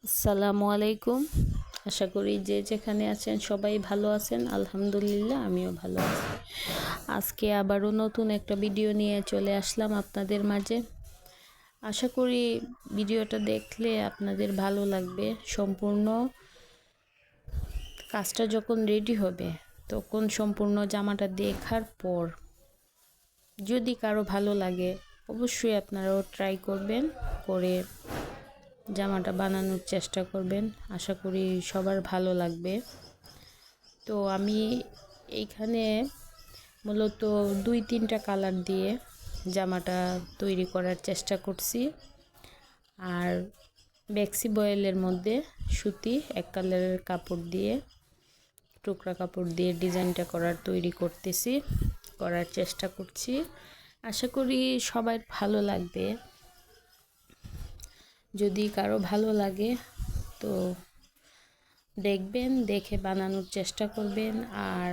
আসসালামু আলাইকুম। আশা করি যে যেখানে আছেন সবাই ভালো আছেন। আলহামদুলিল্লাহ আমিও ভালো আছি। আজকে আবারও নতুন একটা ভিডিও নিয়ে চলে আসলাম আপনাদের মাঝে। আশা করি ভিডিওটা দেখলে আপনাদের ভালো লাগবে। সম্পূর্ণ কাজটা যখন রেডি হবে তখন সম্পূর্ণ জামাটা দেখার পর যদি কারো ভালো লাগে অবশ্যই আপনারাও ট্রাই করবেন, করে জামাটা বানানোর চেষ্টা করবেন। আশা করি সবার ভালো লাগবে। তো আমি এইখানে মূলত 2-3টা কালার দিয়ে জামাটা তৈরি করার চেষ্টা করছি। আর বেক্সি বয়েলের মধ্যে সুতি এক কালারের কাপড় দিয়ে, টুকরা কাপড় দিয়ে ডিজাইনটা করার চেষ্টা করছি। আশা করি সবার ভালো লাগবে। যদি কারো ভালো লাগে তো দেখবেন, দেখে বানানোর চেষ্টা করবেন। আর